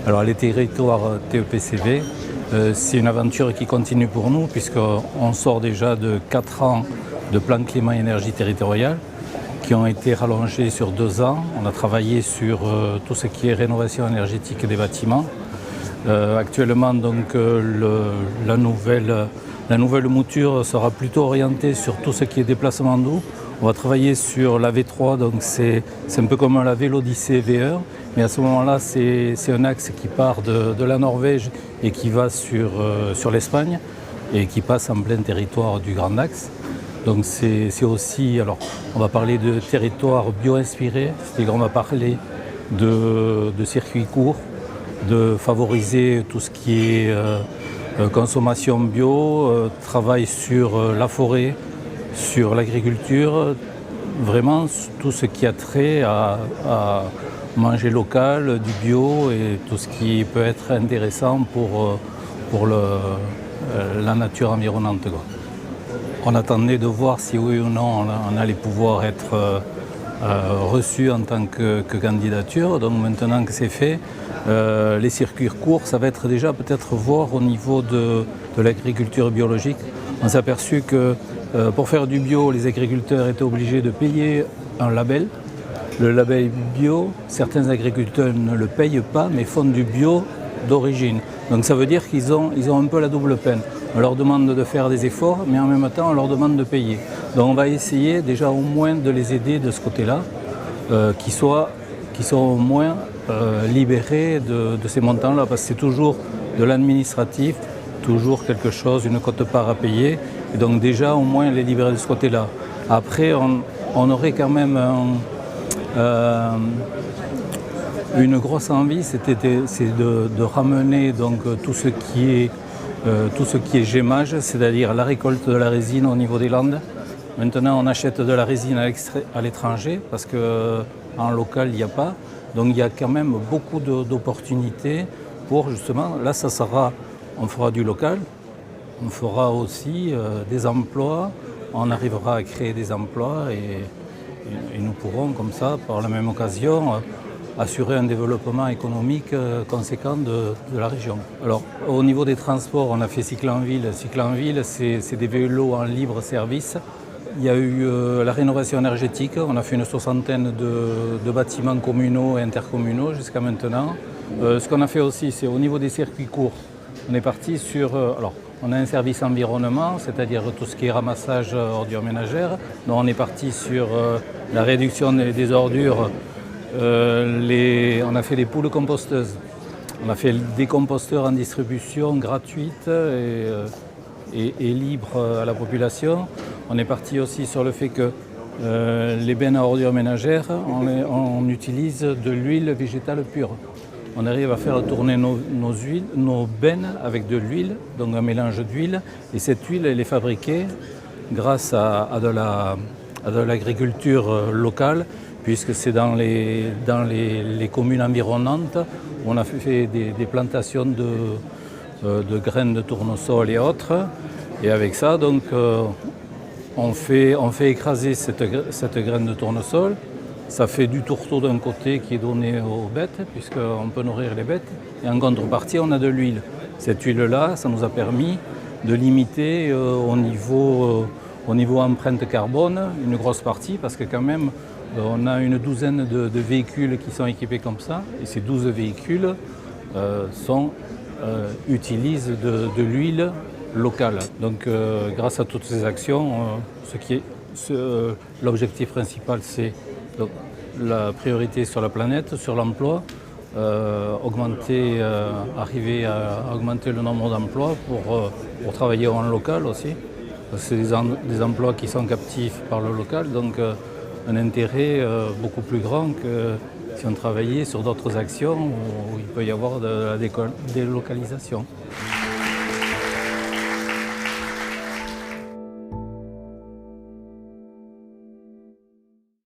Alors les territoires TEPCV, c'est une aventure qui continue pour nous puisqu'on sort déjà de 4 ans de plan climat-énergie territorial qui ont été rallongés sur 2 ans. On a travaillé sur tout ce qui est rénovation énergétique des bâtiments. Actuellement, donc, la nouvelle mouture sera plutôt orientée sur tout ce qui est déplacement d'eau. On va travailler sur la V3, donc c'est un peu comme la Vélodyssée V1, mais à ce moment-là, c'est un axe qui part de la Norvège et qui va sur l'Espagne et qui passe en plein territoire du Grand Axe. Donc c'est aussi, alors on va parler de territoire bio-inspiré, c'est-à-dire qu'on va parler de circuits courts, de favoriser tout ce qui est consommation bio, travail sur la forêt, sur l'agriculture, vraiment tout ce qui a trait à manger local, du bio et tout ce qui peut être intéressant pour la nature environnante, quoi. On attendait de voir si oui ou non on allait pouvoir être reçu en tant que candidature. Donc maintenant que c'est fait, les circuits courts, ça va être déjà peut-être voir au niveau de l'agriculture biologique. On s'est aperçu que pour faire du bio, les agriculteurs étaient obligés de payer un label. Le label bio, certains agriculteurs ne le payent pas, mais font du bio d'origine. Donc ça veut dire qu'ils ont un peu la double peine. On leur demande de faire des efforts, mais en même temps, on leur demande de payer. Donc on va essayer déjà au moins de les aider de ce côté-là, qui soient au moins libérés de ces montants-là, parce que c'est toujours de l'administratif, toujours quelque chose, une quote-part à payer. Et donc déjà, au moins, les libérer de ce côté-là. Après, on aurait quand même une grosse envie, c'est de ramener donc tout ce qui est gémage, c'est-à-dire la récolte de la résine au niveau des Landes. Maintenant, on achète de la résine à l'étranger parce qu'en local, il n'y a pas. Donc, il y a quand même beaucoup d'opportunités pour justement, là, on fera du local, on fera aussi des emplois, on arrivera à créer des emplois et nous pourrons comme ça, par la même occasion, assurer un développement économique conséquent de la région. Alors, au niveau des transports, on a fait Cycle en Ville. Cycle en Ville, c'est des vélos en libre service. Il y a eu la rénovation énergétique. On a fait une 60aine de bâtiments communaux et intercommunaux jusqu'à maintenant. Ce qu'on a fait aussi, c'est au niveau des circuits courts. On est parti sur... alors, on a un service environnement, c'est-à-dire tout ce qui est ramassage ordures ménagères. Donc, on est parti sur la réduction des ordures. On a fait des poules composteuses. On a fait des composteurs en distribution gratuite et libre à la population. On est parti aussi sur le fait que les bennes à ordures ménagères, on utilise de l'huile végétale pure. On arrive à faire tourner nos bennes avec de l'huile, donc un mélange d'huile. Et cette huile, elle est fabriquée grâce à de l'agriculture locale, puisque c'est dans les communes environnantes où on a fait des plantations de graines de tournesol et autres. Et avec ça, donc, on fait écraser cette graine de tournesol. Ça fait du tourteau d'un côté qui est donné aux bêtes, puisqu'on peut nourrir les bêtes. Et en contrepartie, on a de l'huile. Cette huile-là, ça nous a permis de limiter au niveau empreinte carbone une grosse partie, parce que quand même, on a une douzaine de véhicules qui sont équipés comme ça, et ces 12 véhicules utilisent de l'huile locale. Donc grâce à toutes ces actions, l'objectif principal, c'est la priorité sur la planète, sur l'emploi, arriver à augmenter le nombre d'emplois pour travailler en local aussi. C'est des emplois qui sont captifs par le local, donc un intérêt beaucoup plus grand que si on travaillait sur d'autres actions où il peut y avoir de la délocalisation.